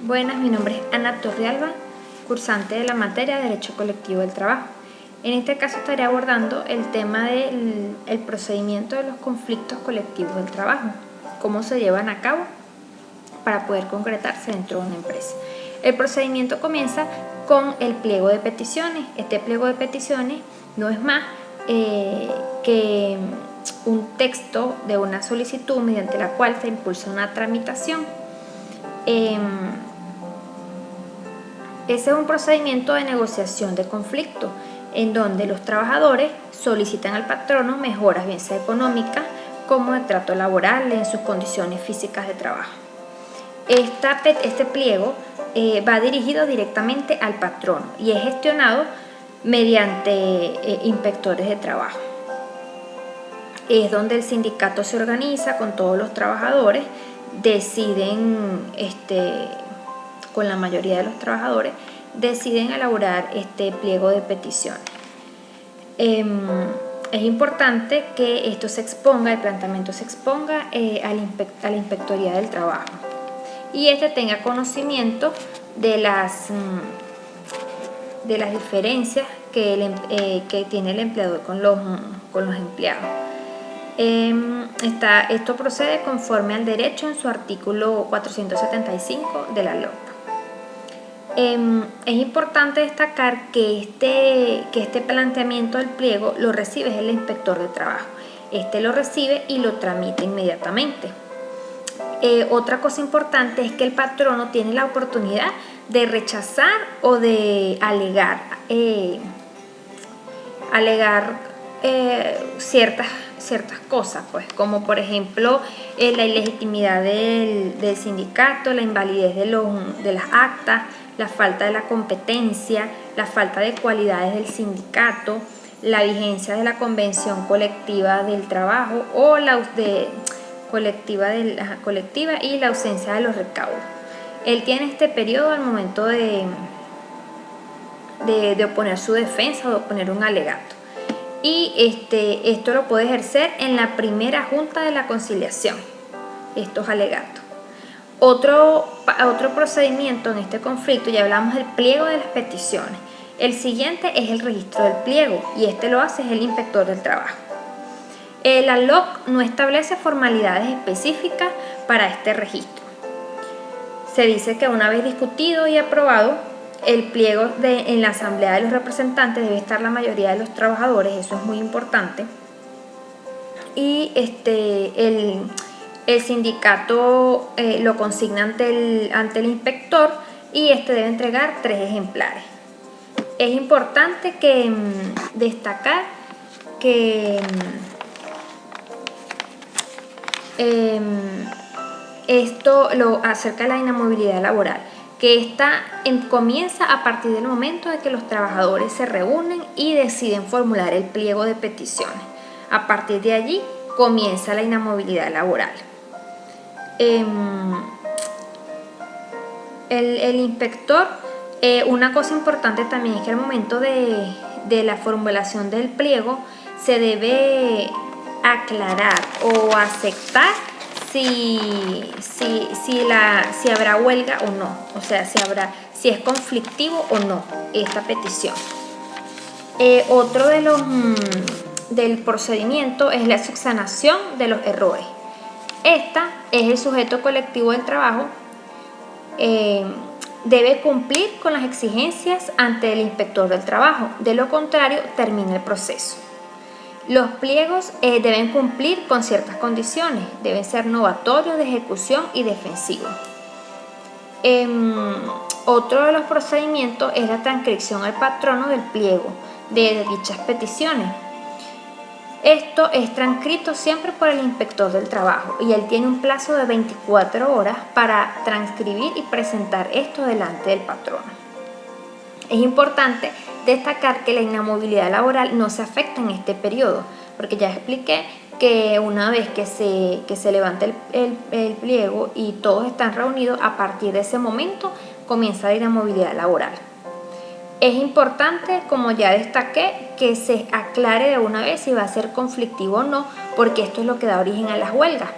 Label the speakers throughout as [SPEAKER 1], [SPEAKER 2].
[SPEAKER 1] Buenas, mi nombre es Ana Torrealba, cursante de la materia de Derecho Colectivo del Trabajo. En este caso estaré abordando el tema del procedimiento de los conflictos colectivos del trabajo, cómo se llevan a cabo para poder concretarse dentro de una empresa. El procedimiento comienza con el pliego de peticiones. Este pliego de peticiones no es más que un texto de una solicitud mediante la cual se impulsa una tramitación. Ese es un procedimiento de negociación de conflicto en donde los trabajadores solicitan al patrono mejoras bien sea económicas como de trato laboral en sus condiciones físicas de trabajo. Este pliego va dirigido directamente al patrono y es gestionado mediante inspectores de trabajo. Es donde el sindicato se organiza con todos los trabajadores, deciden con la mayoría de los trabajadores, deciden elaborar este pliego de peticiones. Es importante que esto se exponga, el planteamiento se exponga a la Inspectoría del Trabajo y tenga conocimiento de las diferencias que tiene el empleador con los empleados. Esto procede conforme al derecho en su artículo 475 de la LOC. Es importante destacar que este planteamiento del pliego lo recibe el inspector de trabajo. Lo recibe y lo tramita inmediatamente. Otra cosa importante es que el patrono tiene la oportunidad de rechazar o de alegar ciertas cosas, pues, como por ejemplo la ilegitimidad del sindicato, la invalidez de las actas, la falta de la competencia, la falta de cualidades del sindicato, la vigencia de la convención colectiva del trabajo o colectiva y la ausencia de los recaudos. Él tiene este periodo al momento de oponer su defensa o de oponer un alegato. Y esto lo puede ejercer en la primera junta de la conciliación, estos alegatos. Otro procedimiento en este conflicto, ya hablamos del pliego de las peticiones. El siguiente es el registro del pliego y lo hace el inspector del trabajo. La LOC no establece formalidades específicas para este registro. Se dice que una vez discutido y aprobado, el pliego en la asamblea de los representantes debe estar la mayoría de los trabajadores, eso es muy importante. Y el sindicato lo consigna ante el inspector y debe entregar 3 ejemplares. Es importante destacar que acerca de la inamovilidad laboral, que comienza a partir del momento de que los trabajadores se reúnen y deciden formular el pliego de peticiones. A partir de allí comienza la inamovilidad laboral. El inspector, una cosa importante también es que al momento de la formulación del pliego se debe aclarar o aceptar si habrá huelga o no, o sea, si es conflictivo o no esta petición. Otro del procedimiento es la subsanación de los errores. Esta es el sujeto colectivo del trabajo, debe cumplir con las exigencias ante el inspector del trabajo, de lo contrario termina el proceso. Los pliegos deben cumplir con ciertas condiciones, deben ser novatorios de ejecución y defensivos. Otro de los procedimientos es la transcripción al patrono del pliego de dichas peticiones. Esto es transcrito siempre por el inspector del trabajo y él tiene un plazo de 24 horas para transcribir y presentar esto delante del patrono. Es importante destacar que la inamovilidad laboral no se afecta en este periodo, porque ya expliqué que una vez que se levanta el pliego y todos están reunidos, a partir de ese momento comienza la inamovilidad laboral. Es importante, como ya destaqué, que se aclare de una vez si va a ser conflictivo o no, porque esto es lo que da origen a las huelgas.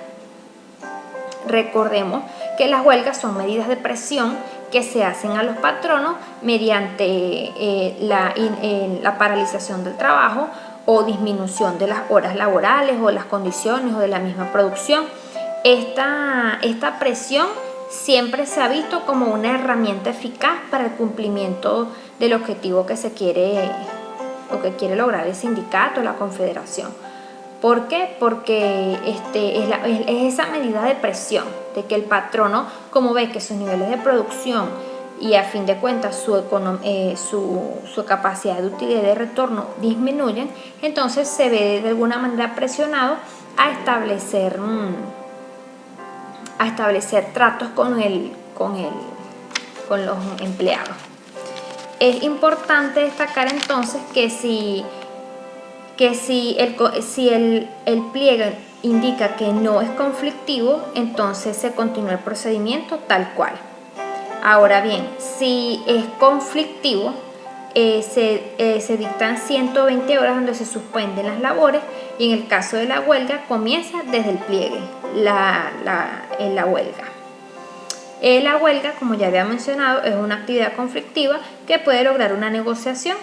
[SPEAKER 1] Recordemos que las huelgas son medidas de presión que se hacen a los patronos mediante la paralización del trabajo o disminución de las horas laborales o las condiciones o de la misma producción. Esta presión siempre se ha visto como una herramienta eficaz para el cumplimiento del objetivo que se quiere o que quiere lograr el sindicato o la confederación. ¿Por qué? Porque es esa medida de presión de que el patrono, como ve que sus niveles de producción y a fin de cuentas su capacidad de utilidad de retorno disminuyen, entonces se ve de alguna manera presionado a establecer tratos con los empleados. Es importante destacar entonces que si el pliego indica que no es conflictivo, entonces se continúa el procedimiento tal cual. Ahora bien, si es conflictivo, se dictan 120 horas donde se suspenden las labores, y en el caso de la huelga comienza desde el pliegue la huelga. La huelga, como ya había mencionado, es una actividad conflictiva que puede lograr una negociación.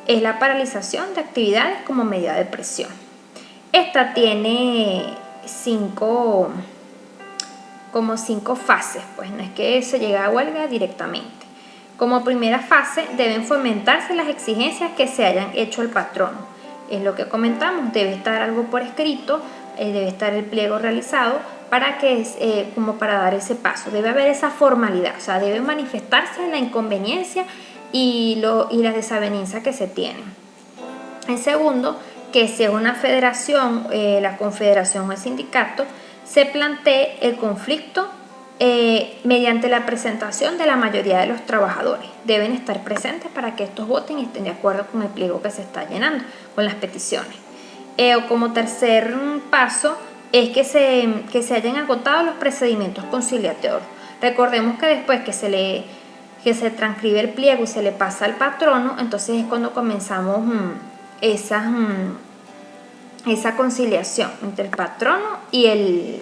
[SPEAKER 1] Es la paralización de actividades como medida de presión. Esta tiene cinco fases, pues no es que se llega a huelga directamente. Como primera fase deben fomentarse las exigencias que se hayan hecho al patrono. Es lo que comentamos, debe estar algo por escrito, debe estar el pliego realizado como para dar ese paso. Debe haber esa formalidad, o sea, debe manifestarse la inconveniencia y la desavenencia que se tienen. En segundo, que si es una federación, la confederación o el sindicato, se plantee el conflicto mediante la presentación de la mayoría de los trabajadores. Deben estar presentes para que estos voten y estén de acuerdo con el pliego que se está llenando, con las peticiones. O como tercer paso es que se hayan agotado los procedimientos conciliatorios. Recordemos que después que se transcribe el pliego y se le pasa al patrono, entonces es cuando comenzamos esa conciliación entre el patrono y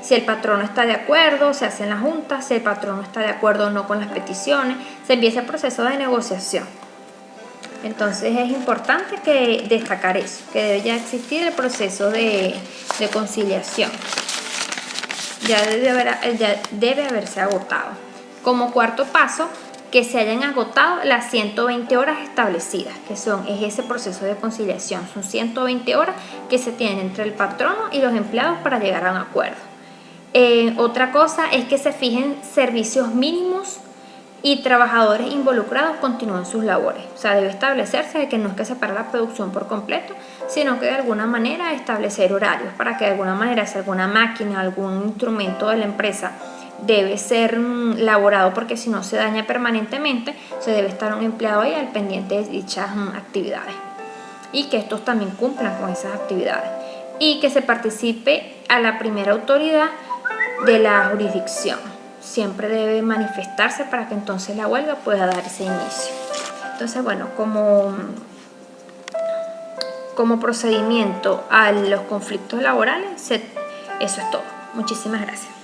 [SPEAKER 1] si el patrono está de acuerdo, se hacen las juntas. Si el patrono está de acuerdo o no con las peticiones, se empieza el proceso de negociación. Entonces es importante destacar eso, que debe ya existir el proceso de conciliación. Ya debe haberse agotado. Como cuarto paso, que se hayan agotado las 120 horas establecidas, es ese proceso de conciliación. Son 120 horas que se tienen entre el patrono y los empleados para llegar a un acuerdo. Otra cosa es que se fijen servicios mínimos y trabajadores involucrados continúen sus labores. O sea, debe establecerse que no es que separe la producción por completo, sino que de alguna manera establecer horarios para que de alguna manera, si alguna máquina, algún instrumento de la empresa debe ser laborado, porque si no se daña permanentemente, se debe estar un empleado ahí al pendiente de dichas actividades, y que estos también cumplan con esas actividades, y que se participe a la primera autoridad de la jurisdicción. Siempre debe manifestarse para que entonces la huelga pueda dar ese inicio. Entonces, bueno, como procedimiento a los conflictos laborales, eso es todo. Muchísimas gracias.